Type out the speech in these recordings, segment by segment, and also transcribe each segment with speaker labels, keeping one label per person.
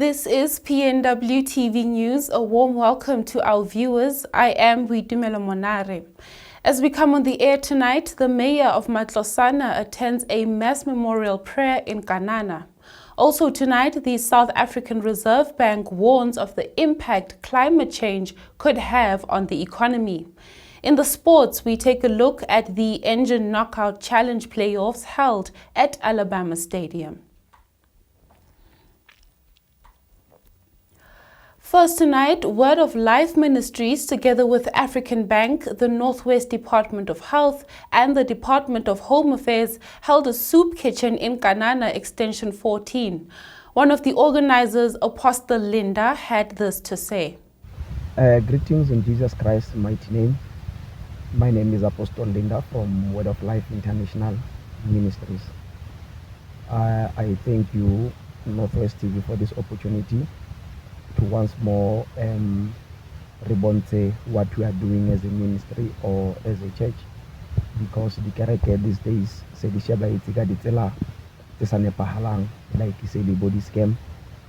Speaker 1: This is PNW TV News. A warm welcome to our viewers. I am Boitumelo Monare. As we come on the air tonight, the mayor of Mahlope attends a mass memorial prayer in Kanana. Also tonight, the South African Reserve Bank warns of the impact climate change could have on the economy. In the sports, we take a look at the Engine Knockout Challenge playoffs held at Alabama Stadium. First tonight, Word of Life Ministries, together with African Bank, the Northwest Department of Health, and the Department of Home Affairs, held a soup kitchen in Kanana Extension 14. One of the organizers, Apostle Linda, had this to say.
Speaker 2: Greetings in Jesus Christ's mighty name. My name is Apostle Linda from Word of Life International Ministries. I thank you, Northwest TV, for this opportunity to once more rebonte what we are doing as a ministry or as a church, because the character these days say the sheba itika ditela tsesanepahalang, like you say the body scam.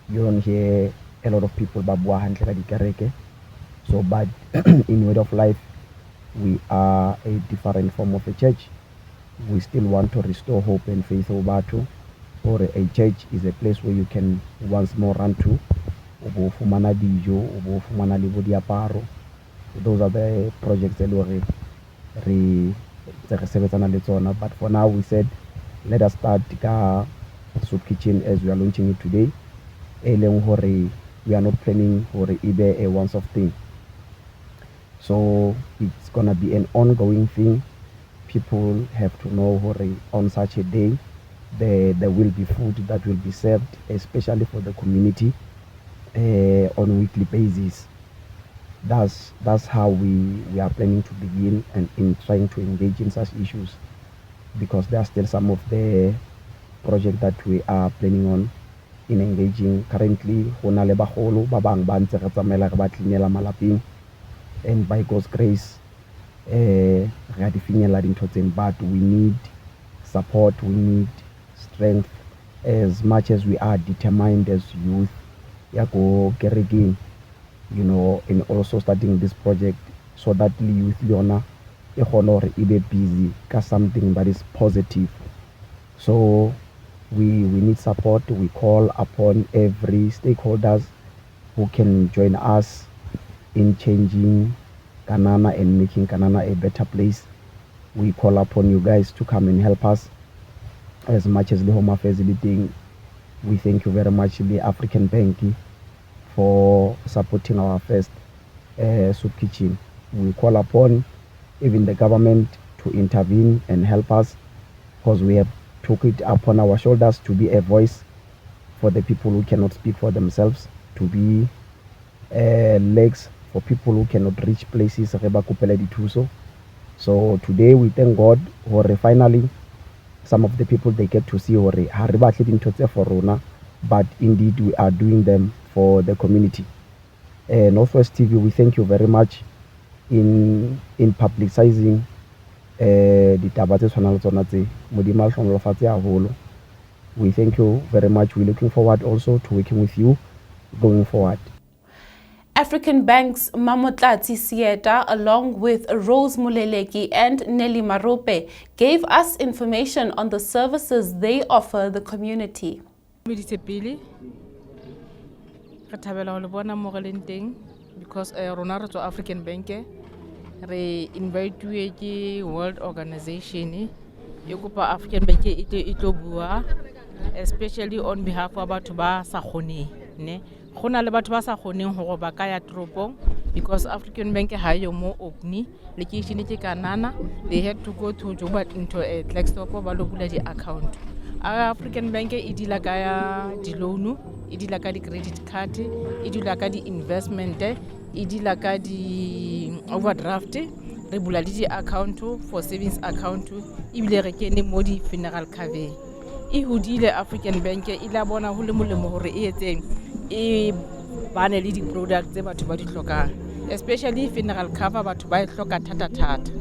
Speaker 2: You don't hear a lot of people babwa handle the character. So but in Word of Life, we are a different form of a church. We still want to restore hope and faith over to, or a church is a place where you can once more run to. Those are the projects that but for now we said let us start the soup kitchen as we are launching it today. We are not planning for either a once-off thing. So it's gonna be an ongoing thing. People have to know on such a day there will be food that will be served, especially for the community on a weekly basis. That's how we are planning to begin and in trying to engage in such issues, because there are still some of the projects that we are planning on in engaging currently. And by God's grace, but we need support, we need strength. As much as we are determined as youth, you know, and also starting this project so that the youth be busy, something that is positive. So we need support. We call upon every stakeholders who can join us in changing Kanana and making Kanana a better place. We call upon you guys to come and help us as much as the Home Affairs leading. We thank you very much, the African Bank, for supporting our first soup kitchen. We call upon even the government to intervene and help us, because we have took it upon our shoulders to be a voice for the people who cannot speak for themselves, to be legs for people who cannot reach places. So today we thank God for finally some of the people they get to see but indeed we are doing them for the community. Northwest TV, we thank you very much in publicizing the tabate. We thank you very much. We're looking forward also to working with you going forward.
Speaker 1: African Bank's Mamotlati Sieta, along with Rose Muleleki and Nelly Mahlope, gave us information on the services they offer the community.
Speaker 3: Because Ronaro to African Bank, we invite to World Organization, African Bank ito especially on behalf of Batuba Sahoni. Khona le batho ba sa kgoneng hore ba ka ya toropong, because African Bank ha yo mo opni location ke Kanana. They had to go to Joburg into a Blackstop ba lo bula di account. African Bank e dila ka ya di loan, e dila ka di credit card, e dila ka di investment, e dila ka di overdraft, re bula di account for savings account, e bile re kene mo di funeral cover. E hodile African Bank e la bona ho le molemo hore e etseng e bane le di products tse batho ba di hlokang, especially funeral cover batho ba e hloka thata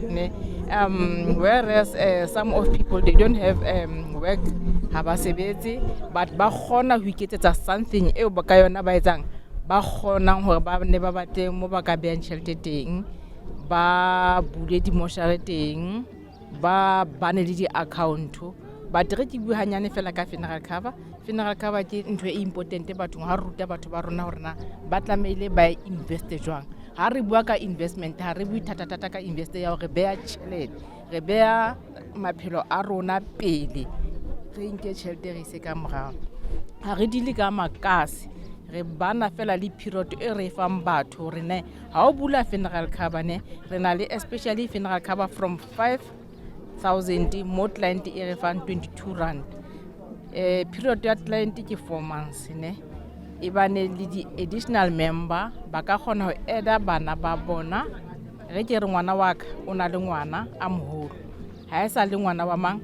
Speaker 3: ne. Whereas some of people, they don't have work, but ba khona ho iketsetsa something eo ba ka yona ba etsang ba khonang hore ba ne ba batle mo ba ka beang tjhelete teng, ba bule di-mortuary teng, ba ne le di-account. But re ke bua hanyane fela ka funeral cover. Funeral cover ke ntho e important bathong, ha ruta batho ba rona hore na ba tlameile ba investe jwang. Ha re bua ka investment, ha re bue thata ka investe ya hore beya tjhelete, re beya maphelo a rona pele, re nke tjhelete re ise ka morao. Ha re dile ka makase, re bana fela le period e re fang batho hore ne ha o bula funeral cover ne re na le especially funeral cover from 5,000 mo client e re fang 22 rand. Period ya client ke 4 months ne e bane le di additional member ba ka khona ho eda bana ba bona. Re ke re ngwana wa ka o na le ngwana a moholo, ha e sa le ngwana wa mang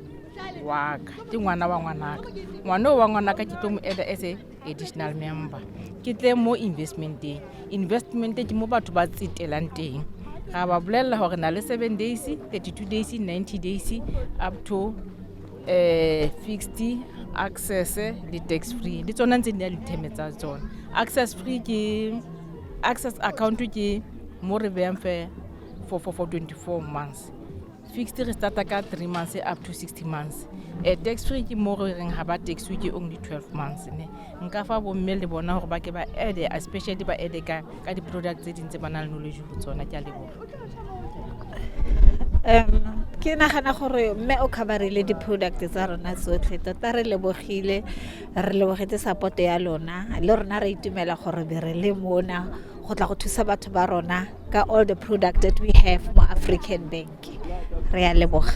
Speaker 3: wa ka, ke ngwana wa ngwanaka, ngwana wa ngwanaka ke tlo mo eda as a additional member. Ke tle mo investment ke mo batho ba tsetelang teng. Ga ba bolella hore na le 7 days, 32 days, 90 days up to fixed access le tax free. Di tsona ntse di theme tsa tsona. Access free ke access account ke mo re beang fe for 24 months. Fixed re starta ka 3 months up to 60 months. Tax free ke mo re reng ha ba tax free ke only 12 months ne. Nka fa bo mme le bona hore ba ke ba add, especially ba add ka di products tse dintse ba na le knowledge ho tsona. Ke a leboha.
Speaker 4: Ke nagana gore mme o coverile di-product tsa rona tsotlhe tota. Re lebogile, re lebogetse support ya lona, le rona re itumela gore be re le mona go tla go thusa batho ba rona ka all the product that we have mo African Bank. Re a leboga.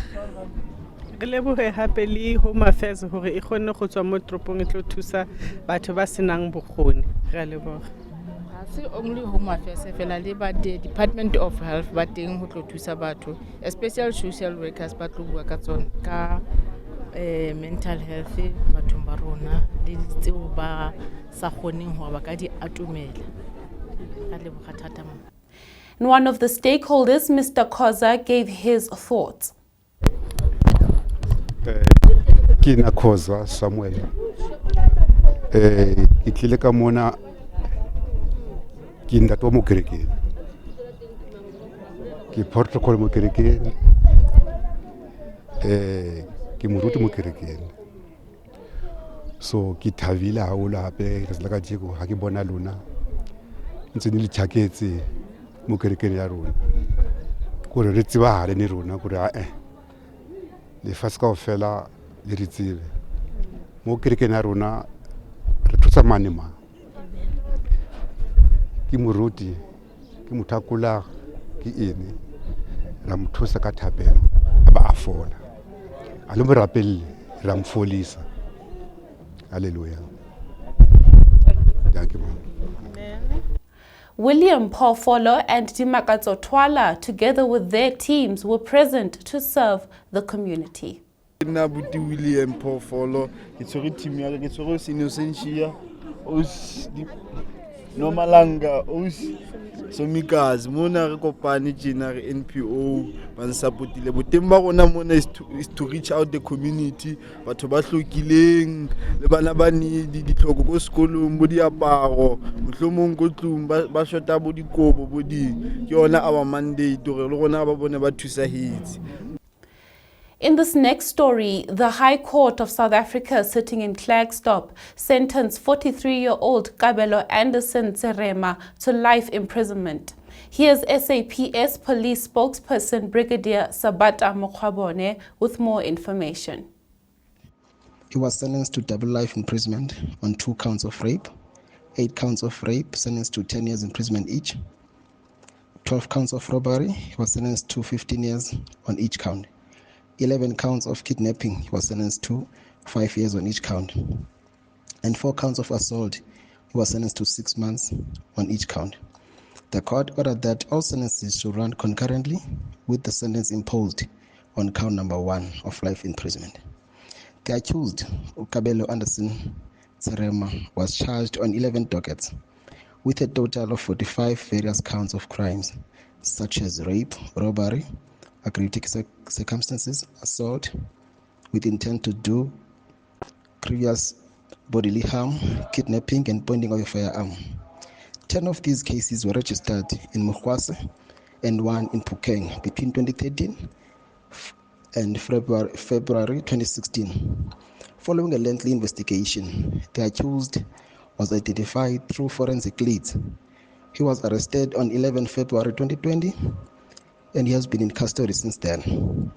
Speaker 5: Re lebohe hape le Home Affairs hore e kgonne go tswa mo tropong e tlo thusa batho ba senang bokgoni. Re a leboga.
Speaker 3: Se only Home Affairs fela le ba Department of Health ba teng ho tlo thusa batho, especially social workers ba tlo bua ka tsona ka mental health bathong ba rona le tseo ba sa kgoneng hore ba ka di atumela. Ka leboga thata mo.
Speaker 1: And one of the stakeholders, Mr. Khoza, gave his thoughts.
Speaker 6: Kina Khoza Samuel. Ke tlile ka mona ke ntate mo kerekeng, ke protocol mo kerekeng, ke moruti mo kerekeng. So ke thabile haholo hape ka ka jeko ha ke bona lona ntse di le tshaketse mo kerekeng ya rona, gore re tsebahale ne rona gore le fa ska ofela le re tsebe mo kerekeng ya rona re thusa manema. Ke moruti, ke mothakula, ke ene ra mothusa ka thapelo ba a fola, a le mo rapelle ra mfolisa. Hallelujah. Thank you, man.
Speaker 1: William Phofolo and Dimakatso Twala, together with their teams, were present to serve the community.
Speaker 7: Nabuti William Phofolo, it's a team, it's a Sinusensia, Nomalanga, Somikazi, Mona Kopani, Jenari NPO, Bansaputile. But Tembarona Mona is to reach out the community, but Tobaslo killing, the Banabani, the Togo School, Mudia Paro, Mutlumon Gotlum, Bashota Budi Kobo, Budi, Yona our mandate to Rona Babonaba to Sahid.
Speaker 1: In this next story, the High Court of South Africa, sitting in Klerksdorp, sentenced 43-year-old Kabelo Anderson Tserema to life imprisonment. Here's SAPS police spokesperson Brigadier Sabata Mokhwabone with more information.
Speaker 8: He was sentenced to double life imprisonment on 2 counts of rape, 8 counts of rape, sentenced to 10 years imprisonment each, 12 counts of robbery, he was sentenced to 15 years on each count. 11 counts of kidnapping, he was sentenced to 5 years on each count. And 4 counts of assault, he was sentenced to 6 months on each count. The court ordered that all sentences should run concurrently with the sentence imposed on count number 1 of life imprisonment. The accused, Kabelo Anderson Tserema, was charged on 11 dockets with a total of 45 various counts of crimes such as rape, robbery, aggravated circumstances, assault with intent to do grievous bodily harm, kidnapping, and pointing of a firearm. 10 of these cases were registered in Mokgwase and 1 in Mpeqeke between 2013 and February 2016. Following a lengthy investigation, the accused was identified through forensic leads. He was arrested on 11 February 2020 and he has been in custody since then.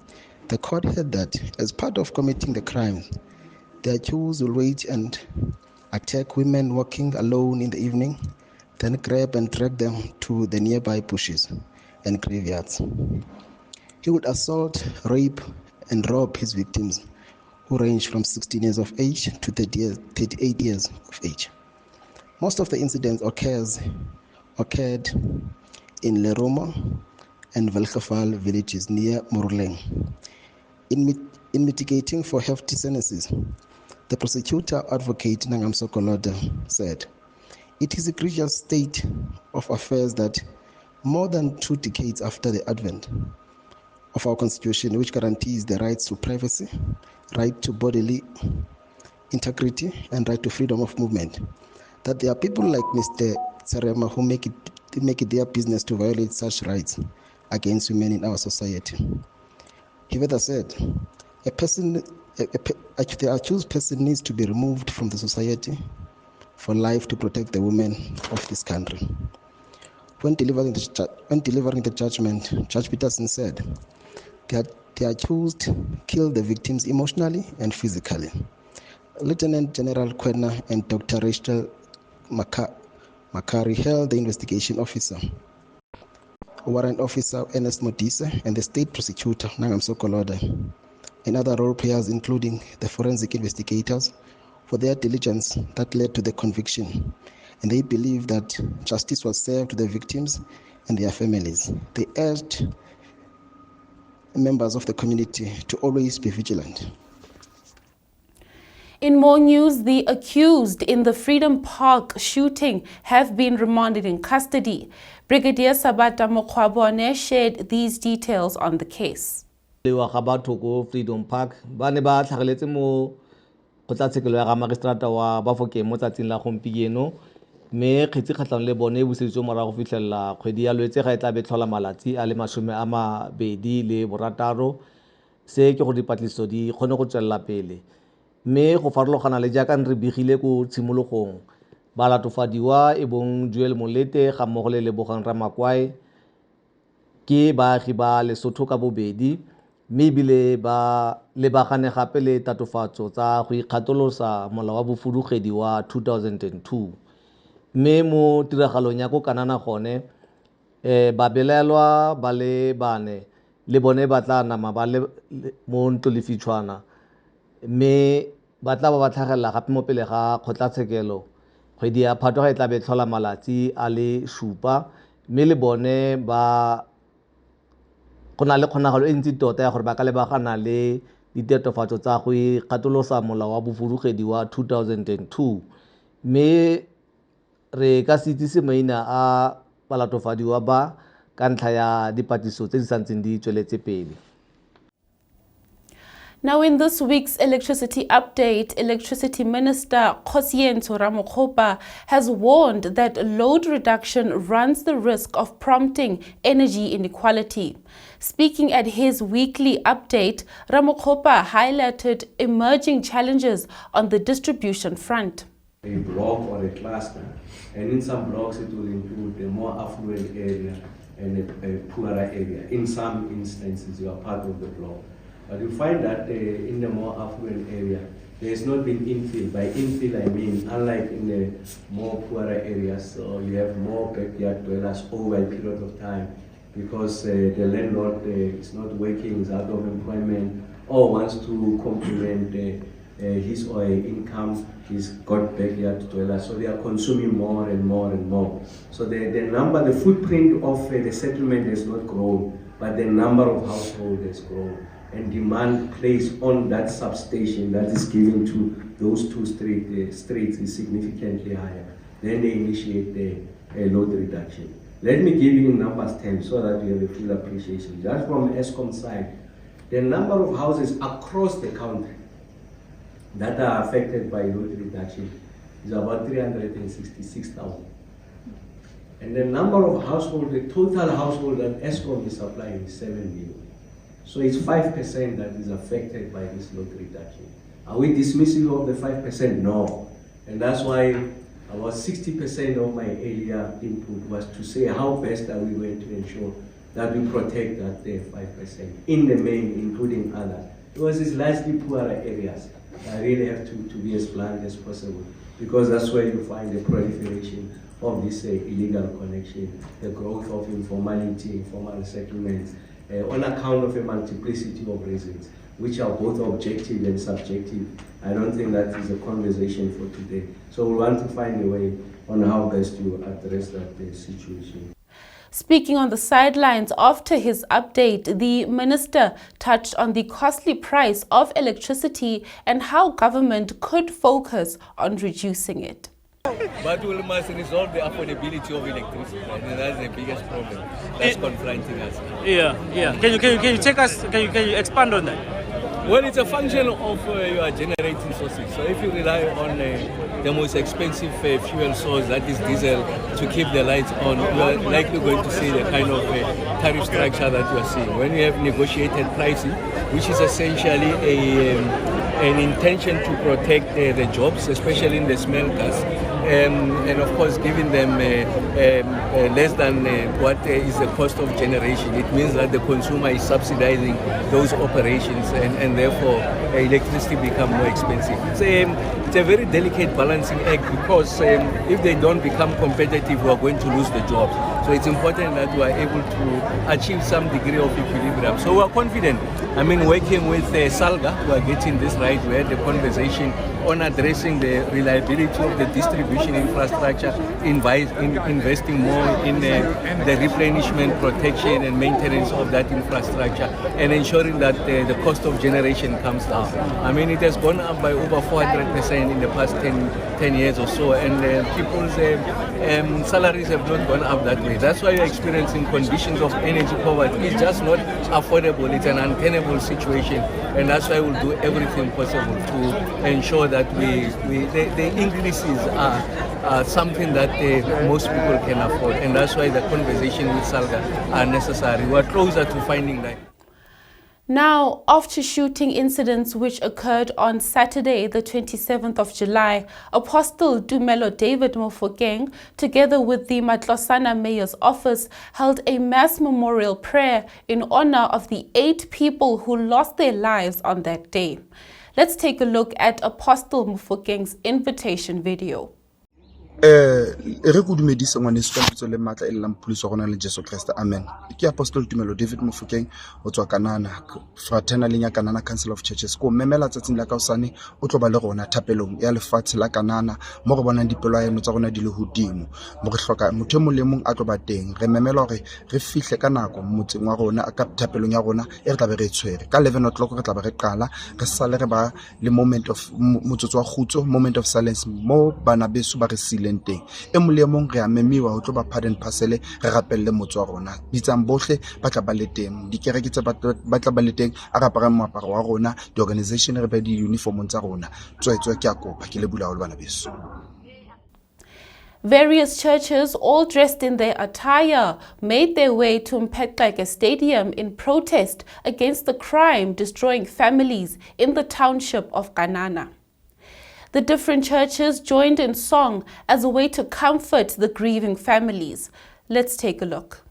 Speaker 8: The court held that as part of committing the crime, the accused will wait and attack women walking alone in the evening, then grab and drag them to the nearby bushes and graveyards. He would assault, rape, and rob his victims, who range from 16 years of age to 38 years of age. Most of the incidents occurred in Lerumo and Velgeval villages near Moruleng. In mitigating for hefty sentences, the prosecutor advocate Nangamso Koloda said, "It is a egregious state of affairs that more than 2 decades after the advent of our constitution, which guarantees the rights to privacy, right to bodily integrity, and right to freedom of movement, that there are people like Mr. Tsarema who make it their business to violate such rights against women in our society." He further said, the accused person needs to be removed from the society for life to protect the women of this country. When delivering the judgment, Judge Peterson said that the accused killed the victims emotionally and physically. Lieutenant General Kwena and Dr. Rachel Makari held the investigation officer, warrant officer Ernest Modise, and the state prosecutor Nangamso Koloda, and other role players including the forensic investigators for their diligence that led to the conviction, and they believe that justice was served to the victims and their families. They urged members of the community to always be vigilant.
Speaker 1: In more news, the accused in the Freedom Park shooting have been remanded in custody. Brigadier Sabata Mokwabone shared these details on the case.
Speaker 9: Freedom Park ba ne ba tlhageletse mo kgotlatshekelo ya ga magistrata wa Bafokeng mo tsatsing la gompieno mme kgetsi kgatlhanong le bone e buseditswe morago go fitlhelela kgwedi ya Lwetse ga e tla be tlhola malatsi a le 26 se ke go dipatlisiso di kgone go tswelela pele mme go farologana le jaaka re bigile ko tshimologong ba latofadiwa e bong Joel Molete ga mmogo le Lebogang Ramakwae ke baagi ba Lesotho ka bobedi mme bile ba lebagane gape le tatofatso tsa go ikgatolosa molao wa bofudugedi wa 2002 mme mo tiragalong ya ko Kanana gone ba belelwa ba le bane le bone ba tla nama ba le mo ntolefitshwana mme ba tla ba tlhagelela gape mo pele ga kgotlatshekelo kgwedi ya Phatwe ga e tla be tlhola malatsi a le 7 mme le bone ba go na le kgonagalo e ntsi tota ya gore ba ka lebagana le ditetofatso tsa go ikgatolosa molao wa bofudugedi wa 2002 mme re ka se itsise maina a balatofadiwa ba ka ntlha ya dipatlisiso tse di santseng di tsweletse pele.
Speaker 1: Now, in this week's electricity update, Electricity Minister Kgosientsho Ramokgopa has warned that load reduction runs the risk of prompting energy inequality. Speaking at his weekly update, Ramokgopa highlighted emerging challenges on the distribution front.
Speaker 10: A block or a cluster, and in some blocks it will include a more affluent area and a poorer area. In some instances, you are part of the block. But you find that in the more affluent area, there has not been infill. By infill, I mean, unlike in the more poorer areas, so you have more backyard dwellers over a period of time because the landlord is not working, is out of employment, or wants to complement his or her income. He's got backyard dwellers, so they are consuming more and more and more. So the footprint of the settlement has not grown, but the number of households has grown. And demand placed on that substation that is given to those two streets is significantly higher. Then they initiate the load reduction. Let me give you in numbers terms so that you have a full appreciation. Just from Eskom side, the number of houses across the country that are affected by load reduction is about 366,000. And the number of households, the total household that Eskom is supplying is 7 million. So it's 5% that is affected by this load reduction. Are we dismissive of the 5%? No. And that's why about 60% of my earlier input was to say how best are we going to ensure that we protect that 5% in the main, including others. Because it's largely poorer areas. I really have to be as blunt as possible, because that's where you find the proliferation of this illegal connection, the growth of informality, informal settlements, on account of a multiplicity of reasons, which are both objective and subjective. I don't think that is a conversation for today. So we want to find a way on how best to address that situation.
Speaker 1: Speaking on the sidelines after his update, the minister touched on the costly price of electricity and how government could focus on reducing it.
Speaker 11: But we must resolve the affordability of electricity, and that's the biggest problem that's confronting us.
Speaker 12: Yeah. Can you take us? Can you expand on that?
Speaker 11: Well, it's a function of your generating sources. So if you rely on the most expensive fuel source, that is diesel, to keep the lights on, you are likely going to see the kind of tariff structure that you are seeing. When you have negotiated pricing, which is essentially an intention to protect the jobs, especially in the smelters, and of course giving them less than what is the cost of generation. It means that the consumer is subsidizing those operations, and therefore electricity become more expensive. It's a very delicate balancing act, because if they don't become competitive, we are going to lose the jobs. So it's important that we are able to achieve some degree of equilibrium. So we are confident. I mean, working with SALGA, we are getting this right. We had the conversation on addressing the reliability of the distribution infrastructure, investing more in the replenishment, protection and maintenance of that infrastructure, and ensuring that the cost of generation comes down. I mean, it has gone up by over 400% in the past 10 years or so, and people's salaries have not gone up that way. That's why you're experiencing conditions of energy poverty. It's just not affordable. It's an untenable situation, and that's why we'll do everything possible to ensure that the increases are something that most people can afford, and that's why the conversation with SALGA are necessary. We're closer to finding that.
Speaker 1: Now, after shooting incidents which occurred on Saturday, the 27th of July, Apostle Boitumelo David Mofokeng, together with the Matlosana Mayor's Office, held a mass memorial prayer in honor of the 8 people who lost their lives on that day. Let's take a look at Apostle Mofokeng's invitation video.
Speaker 13: Re go dumedisa ngwaneso ka pitso le matla le lampuliso gona le Jesu Kriste, amen. Ke Apostle Boitumelo David Mofokeng o tswa Kanana, fraternal ya Kanana Council of Churches. Ko memela tsatsing la ka osane o tlo ba le rona thapelong ya lefatshe la Kanana mo go bonang dipelo ya tsa gona di le hodimo, mo re hloka motho mo le mong a tlo ba teng. Re memela hore re fihle ka nako motseng wa rona ka thapelong ya rona e re tla be re tshwere ka 11 o'clock. Re tla be re qala re sale re ba le moment of motsotso wa khutso, moment of silence mo bana beso ba re sileng teng. E mo le mong re a memiwa ho tlo ba pardon parcel re rapelle motso wa rona. Bitsang bohle ba tla ba le teng, dikereke tsa ba tla ba le teng a ra apara moaparo wa rona, di organization re ba di uniform tsa rona. Tswetswe ke a kopa ke le bula ho bana beso.
Speaker 1: Various churches, all dressed in their attire, made their way to Mpeqeke Stadium in protest against the crime destroying families in the township of Kanana. The different churches joined in song as a way to comfort the grieving families. Let's take a look.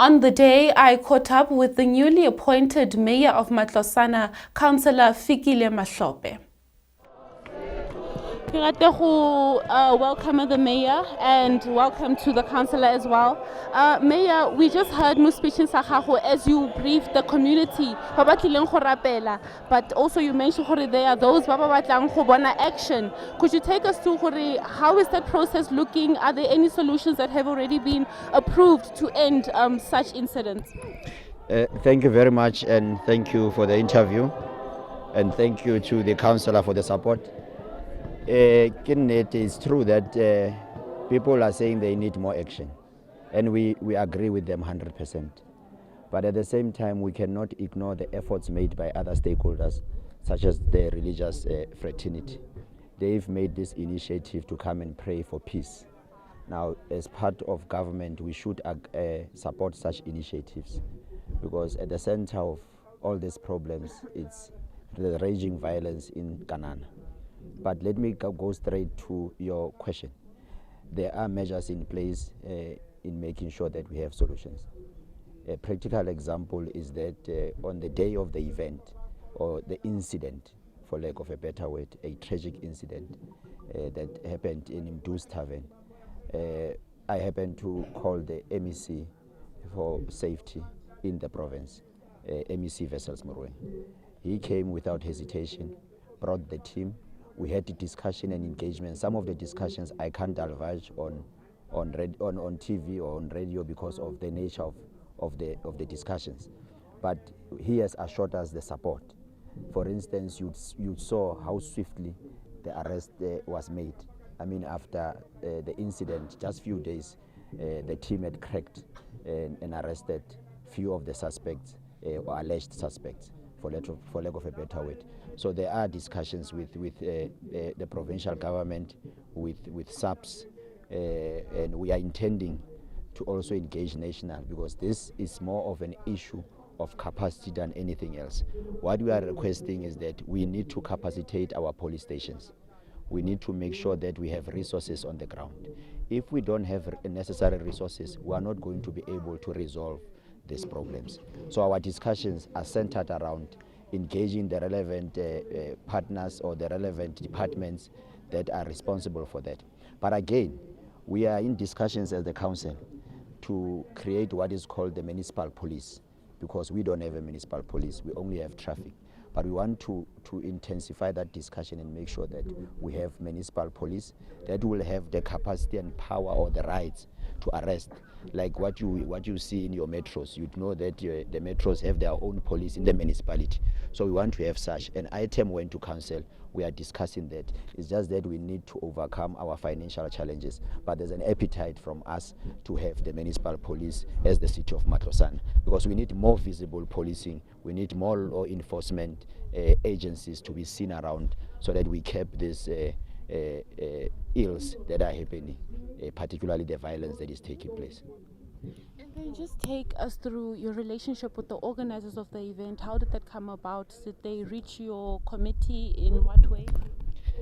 Speaker 1: On the day, I caught up with the newly appointed mayor of Matlosana, Councillor Fikile Mahlope. Ke rate go welcome the mayor and welcome to the councillor as well. Mayor, we just heard mo speeching sa gago as you briefed the community ba ba tlileng go rapela, but also you mentioned gore there are those ba ba batlang go bona action. Could you take us to gore how is that process looking? Are there any solutions that have already been approved to end such incidents?
Speaker 14: Thank you very much, and thank you for the interview, and thank you to the councillor for the support. It's true that people are saying they need more action, and we agree with them 100%. But at the same time, we cannot ignore the efforts made by other stakeholders, such as the religious fraternity. They've made this initiative to come and pray for peace. Now, as part of government, we should support such initiatives, because at the center of all these problems, it's the raging violence in Kanana. But let me go straight to your question. There are measures in place in making sure that we have solutions. A practical example is that on the day of the event, or the incident, for lack of a better word, a tragic incident that happened in Mdu's Tavern, I happened to call the MEC for safety in the province, MEC Vessels Morwe. He came without hesitation, brought the team. We had a discussion and engagement. Some of the discussions I can't divulge on TV or on radio because of the nature of the discussions. But he has assured us the support. For instance, you saw how swiftly the arrest was made. I mean, after the incident, just few days, the team had cracked and arrested few of the suspects or alleged suspects, for lack of a better word. So there are discussions with the provincial government, with SARBs, and we are intending to also engage national, because this is more of an issue of capacity than anything else. What we are requesting is that we need to capacitate our police stations. We need to make sure that we have resources on the ground. If we don't have necessary resources, we are not going to be able to resolve these problems. So our discussions are centered around engaging the relevant partners or the relevant departments that are responsible for that. But again, we are in discussions as the council to create what is called the municipal police, because we don't have a municipal police, we only have traffic. But we want to intensify that discussion and make sure that we have municipal police that will have the capacity and power or the rights to arrest, like what you see in your metros. You know that the metros have their own police in the municipality. So we want to have such. An item went to council. We are discussing that. It's just that we need to overcome our financial challenges. But there's an appetite from us to have the municipal police as the city of Matlosana, because we need more visible policing. We need more law enforcement agencies to be seen around, so that we keep these ills that are happening, particularly the violence that is taking place.
Speaker 1: And then just take us through your relationship with the organizers of the event. How did that come about? Did they reach your committee? In what way?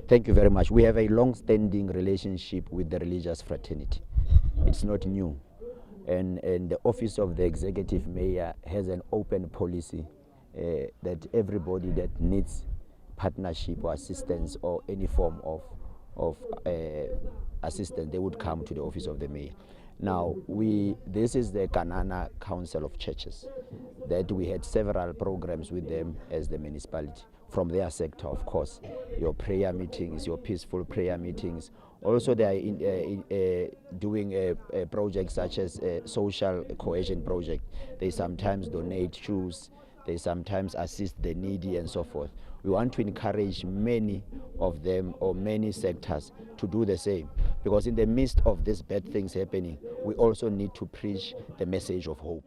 Speaker 14: Thank you very much. We have a long-standing relationship with the religious fraternity. It's not new. And the office of the executive mayor has an open policy that everybody that needs partnership or assistance or any form of assistance, they would come to the office of the mayor. Now, this is the Kanana Council of Churches, that we had several programs with them as the municipality, from their sector, of course, your prayer meetings, your peaceful prayer meetings. Also, they are doing a project such as a social cohesion project. They sometimes donate shoes, they sometimes assist the needy and so forth. We want to encourage many of them, or many sectors, to do the same, because in the midst of these bad things happening, we also need to preach the message of hope.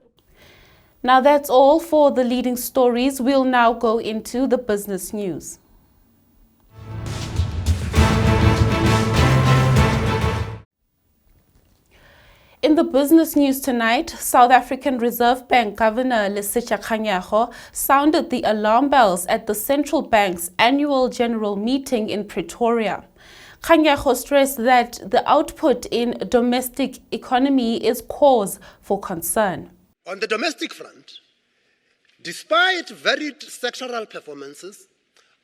Speaker 1: Now that's all for the leading stories. We'll now go into the business news. In the business news tonight, South African Reserve Bank Governor Lesetja Kganyago sounded the alarm bells at the central bank's annual general meeting in Pretoria. Kganyago stressed that the output in domestic economy is cause for concern.
Speaker 15: On the domestic front, despite varied sectoral performances,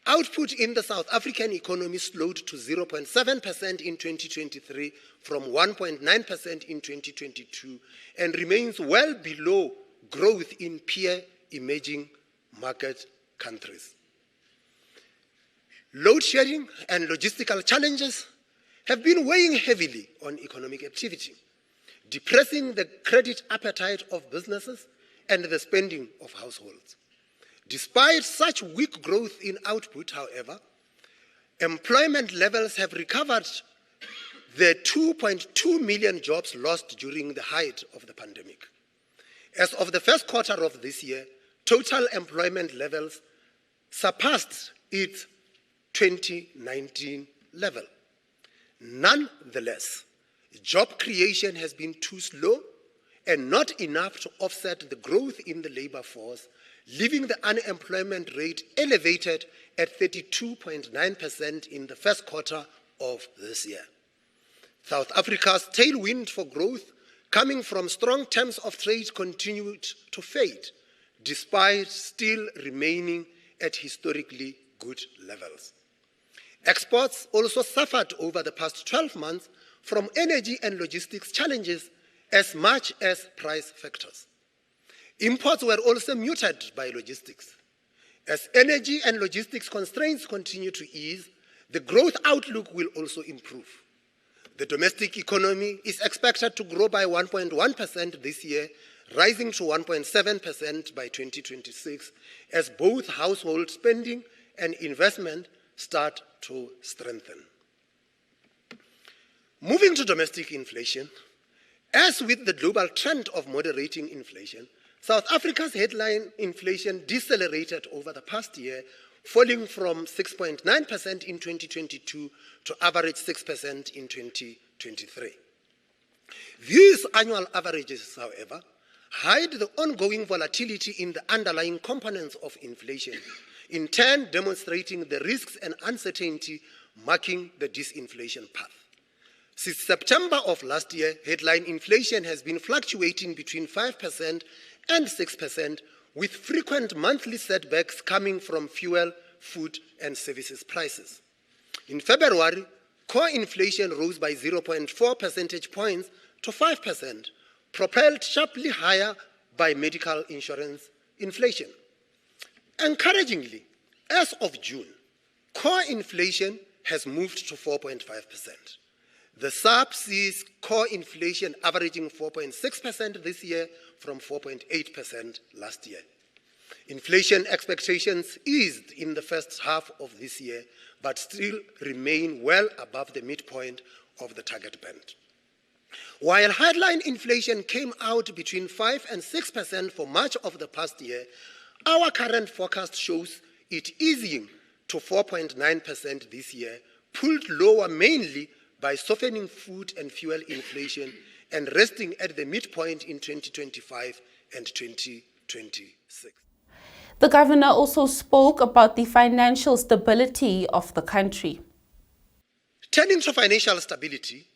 Speaker 15: Output in the South African economy slowed to 0.7% in 2023 from 1.9% in 2022 and remains well below growth in peer emerging market countries. Load shedding and logistical challenges have been weighing heavily on economic activity, depressing the credit appetite of businesses and the spending of households. Despite such weak growth in output, however, employment levels have recovered the 2.2 million jobs lost during the height of the pandemic. As of the first quarter of this year, total employment levels surpassed its 2019 level. Nonetheless, job creation has been too slow and not enough to offset the growth in the labor force, leaving the unemployment rate elevated at 32.9% in the first quarter of this year. South Africa's tailwind for growth coming from strong terms of trade continued to fade, despite still remaining at historically good levels. Exports also suffered over the past 12 months from energy and logistics challenges as much as price factors. Imports were also muted by logistics. As energy and logistics constraints continue to ease, the growth outlook will also improve. The domestic economy is expected to grow by 1.1% this year, rising to 1.7% by 2026, as both household spending and investment start to strengthen. Moving to domestic inflation, as with the global trend of moderating inflation, South Africa's headline inflation decelerated over the past year, falling from 6.9% in 2022 to average 6% in 2023. These annual averages, however, hide the ongoing volatility in the underlying components of inflation, in turn demonstrating the risks and uncertainty marking the disinflation path. Since September of last year, headline inflation has been fluctuating between 5% and 6%, with frequent monthly setbacks coming from fuel, food, and services prices. In February, core inflation rose by 0.4 percentage points to 5%, propelled sharply higher by medical insurance inflation. Encouragingly, as of June, core inflation has moved to 4.5%. The SARB sees core inflation averaging 4.6% this year from 4.8% last year. Inflation expectations eased in the first half of this year, but still remain well above the midpoint of the target band. While headline inflation came out between 5 and 6% for much of the past year, our current forecast shows it easing to 4.9% this year, pulled lower mainly by softening food and fuel inflation and resting at the midpoint in 2025 and 2026.
Speaker 1: The governor also spoke about the financial stability of the country.
Speaker 15: Turning to financial stability,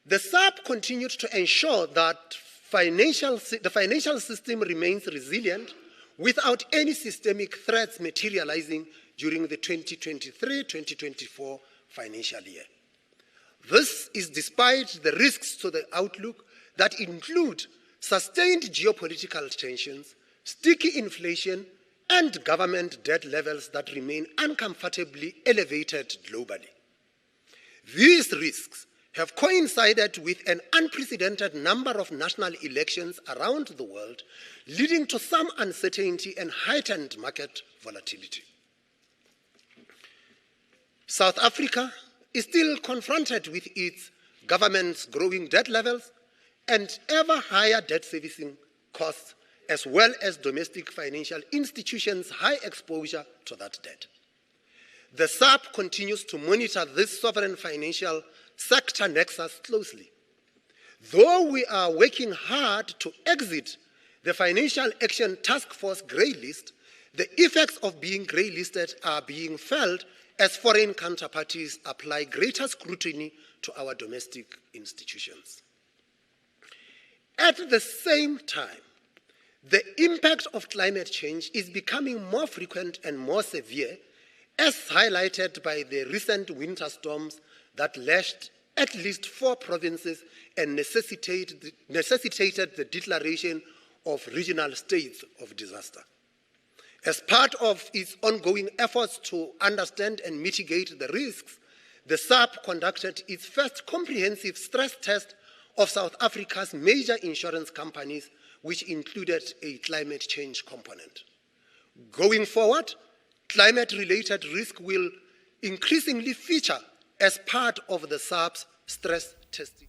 Speaker 15: the SARB continued to ensure that the financial system remains resilient without any systemic threats materializing during the 2023-2024 financial year. This is despite the risks to the outlook that include sustained geopolitical tensions, sticky inflation, and government debt levels that remain uncomfortably elevated globally. These risks have coincided with an unprecedented number of national elections around the world, leading to some uncertainty and heightened market volatility. South Africa is still confronted with its government's growing debt levels and ever higher debt servicing costs, as well as domestic financial institutions' high exposure to that debt. The SARB continues to monitor this sovereign financial sector nexus closely. Though we are working hard to exit the Financial Action Task Force grey list, the effects of being grey listed are being felt as foreign counterparties apply greater scrutiny to our domestic institutions. At the same time, the impact of climate change is becoming more frequent and more severe as highlighted by the recent winter storms that lashed at least 4 provinces and necessitated the declaration of regional states of disaster. As part of its ongoing efforts to understand and mitigate the risks, the SARB conducted its first comprehensive stress test of South Africa's major insurance companies, which included a climate change component. Going forward, climate-related risk will increasingly feature as part of the SARB's stress testing.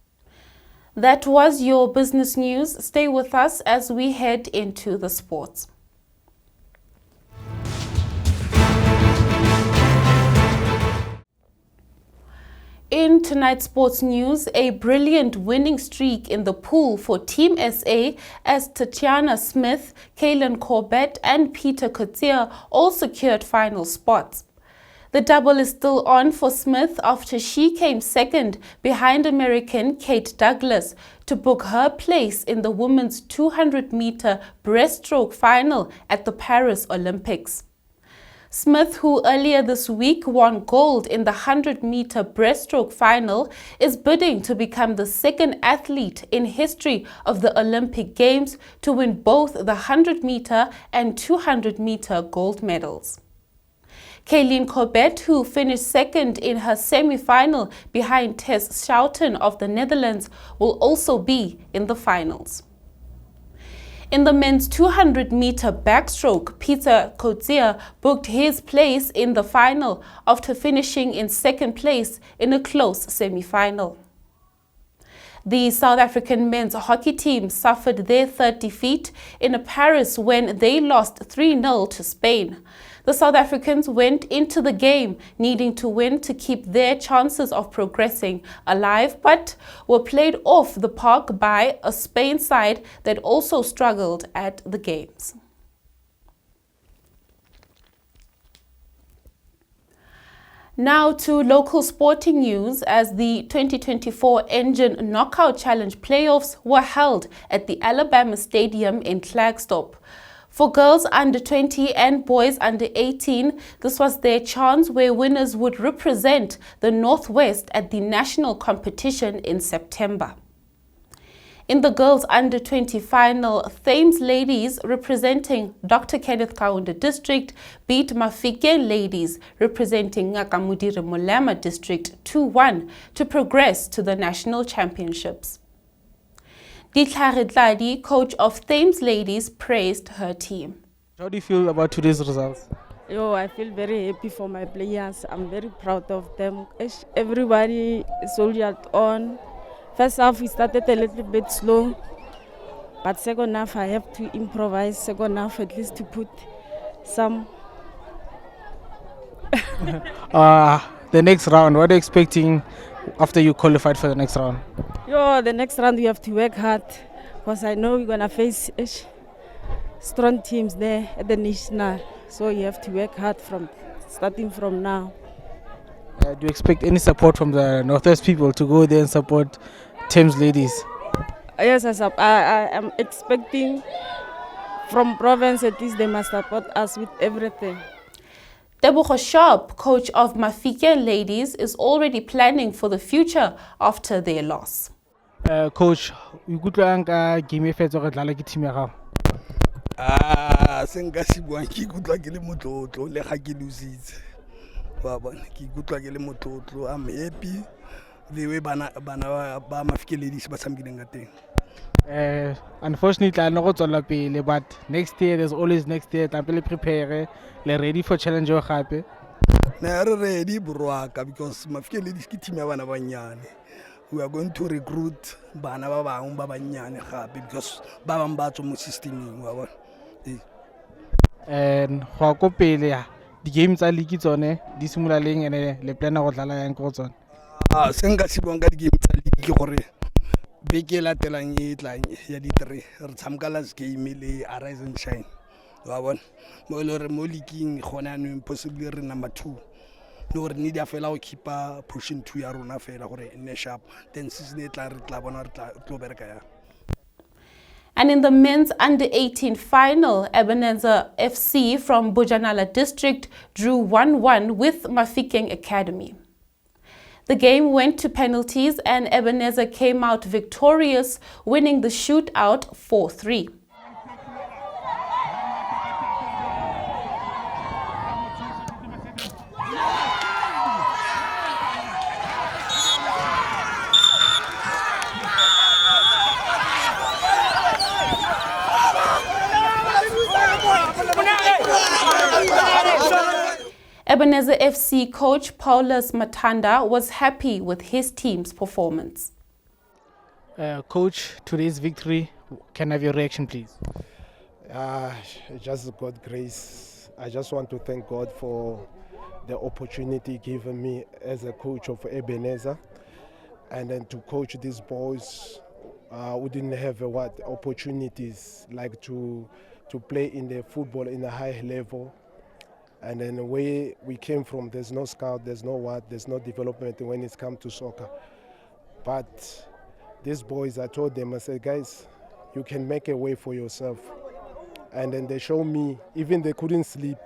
Speaker 1: That was your business news. Stay with us as we head into the sports. In tonight's sports news, a brilliant winning streak in the pool for Team SA as Tatiana Smith, Kaylin Corbett and Peter Coetzee all secured final spots. The double is still on for Smith after she came second behind American Kate Douglas to book her place in the women's 200-meter breaststroke final at the Paris Olympics. Smith, who earlier this week won gold in the 100-meter breaststroke final, is bidding to become the second athlete in history of the Olympic Games to win both the 100-meter and 200-meter gold medals. Kaylin Corbett, who finished second in her semi-final behind Tess Schouten of the Netherlands, will also be in the finals. In the men's 200-meter backstroke, Peter Coetzee booked his place in the final after finishing in second place in a close semi-final. The South African men's hockey team suffered their third defeat in Paris when they lost 3-0 to Spain. The South Africans went into the game needing to win to keep their chances of progressing alive, but were played off the park by a Spain side that also struggled at the games. Now to local sporting news, as the 2024 Engine Knockout Challenge playoffs were held at the Alabama Stadium in Klerksdorp. For girls under 20 and boys under 18, this was their chance where winners would represent the Northwest at the national competition in September. In the girls under 20 final, Thames ladies representing Dr. Kenneth Kaunda district beat Mpeqeke ladies representing Ngakamudiri Molema district 2-1 to progress to the national championships. Ditlhare Tladi, coach of Thames ladies, praised her team.
Speaker 16: How do you feel about today's results?
Speaker 17: I feel very happy for my players. I'm very proud of them. Everybody soldiered on. First half we started a little bit slow, but second half I have to improvise. Second half at least to put some.
Speaker 16: The next round, what are you expecting after you qualified for the next round?
Speaker 17: The next round we have to work hard because I know we're going to face strong teams there at the national. So you have to work hard starting from now.
Speaker 16: Do you expect any support from the Northwest people to go there and support Thames ladies?
Speaker 17: Yes, I am expecting from province at least they must support us with everything.
Speaker 1: Tebogo Sharp, coach of Mpeqeke ladies, is already planning for the future after their loss.
Speaker 16: Coach, you good game e fetsa go dlala ke team ya gago?
Speaker 18: Se nka se buang ke ikutlwa ke le motlotlo le ga ke lositse. Wa bona ke ikutlwa ke le motlotlo. I'm happy the way bana ba Mpeqeke ladies ba tshamekileng ka teng.
Speaker 16: Unfortunately, I no go tswela pele, but next year there's always next year. Tampele prepare, le ready for challenge o gape.
Speaker 18: Na re ready burwaka because Mpeqeke ladies ke team ya bana ba nyane. We are going to recruit bana ba bang ba banyane gape because ba bang ba tswa mo systeming wa bona.
Speaker 16: And go go pele ya di games tsa league tsone di simula leng ene le plana go dlala yang go tsone.
Speaker 18: Se nka se buang ka di game tsa league ke gore beke la telang e tlang ya di 3 re tshameka last game le Arise and Shine wa bona mo le re mo leaguing gona no impossible re number 2 no re need ya fela go keepa position 2 ya rona fela gore ne sharp then season e tla re tla bona re tla bereka ya.
Speaker 1: And in the men's under-18 final, Ebenezer FC from Boitumelo district drew 1-1 with Mpeqeke Academy. The game went to penalties and Ebenezer came out victorious, winning the shootout 4-3. Ebenezer FC coach Paulus Matanda was happy with his team's performance.
Speaker 16: Coach, today's victory, can I have your reaction, please?
Speaker 19: Just God's grace. I just want to thank God for the opportunity given me as a coach of Ebenezer, and then to coach these boys who didn't have opportunities like to play in the football in a high level. And then where we came from, there's no scout, there's no development when it's come to soccer. But these boys, I told them, I said, guys, you can make a way for yourself. And then they showed me, even they couldn't sleep.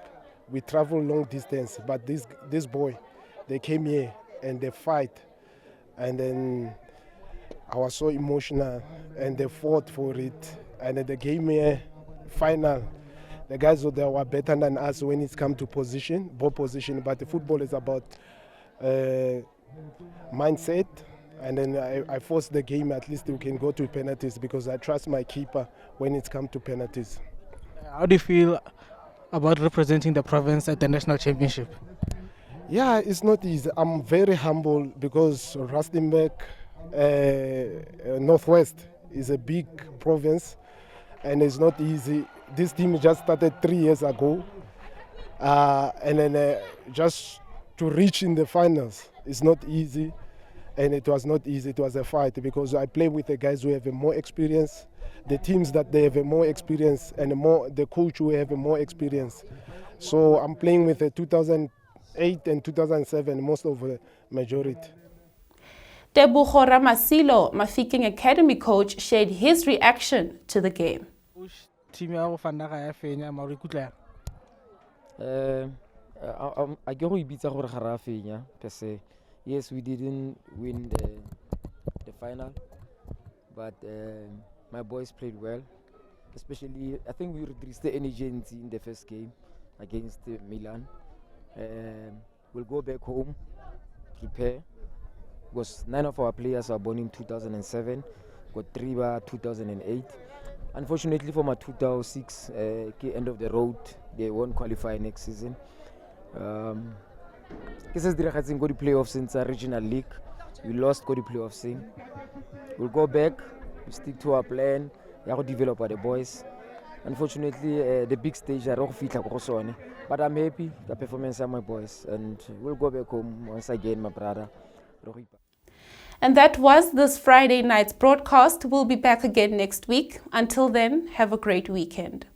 Speaker 19: We traveled long distance, but this boy, they came here and they fight. And then I was so emotional and they fought for it. And then they gave me a final. The guys there were better than us when it's come to ball position, but the football is about mindset. And then I forced the game, at least we can go to penalties because I trust my keeper when it's come to penalties.
Speaker 16: How do you feel about representing the province at the national championship?
Speaker 19: Yeah, it's not easy. I'm very humble because Rustenburg, Northwest is a big province and it's not easy. This team just started 3 years ago, and then just to reach in the finals is not easy, and it was not easy. It was a fight because I play with the guys who have more experience, the teams that they have more experience, and the coach who have more experience. So I'm playing with the 2008 and 2007, most of the majority.
Speaker 1: Tebogo Ramasilo, Mpeqeke Academy coach, shared his reaction to the game.
Speaker 16: Team ya go fana ga ya fenya mara ikutla
Speaker 20: I go ibitsa gore ga ra fenya per se. Yes, we didn't win the final, but my boys played well, especially I think we reduced the energy in the first game against Milan. We'll go back home, prepare, because 9 of our players are born in 2007, got 3 by 2008. Unfortunately for my 2006, end of the road, they won't qualify next season. This is the playoffs in the regional league. We lost the playoffs. We'll go back, we stick to our plan, we develop the boys. Unfortunately, the big stage are off, but I'm happy with the performance of my boys, and we'll go back home once again, my brother.
Speaker 1: And that was this Friday night's broadcast. We'll be back again next week. Until then, have a great weekend.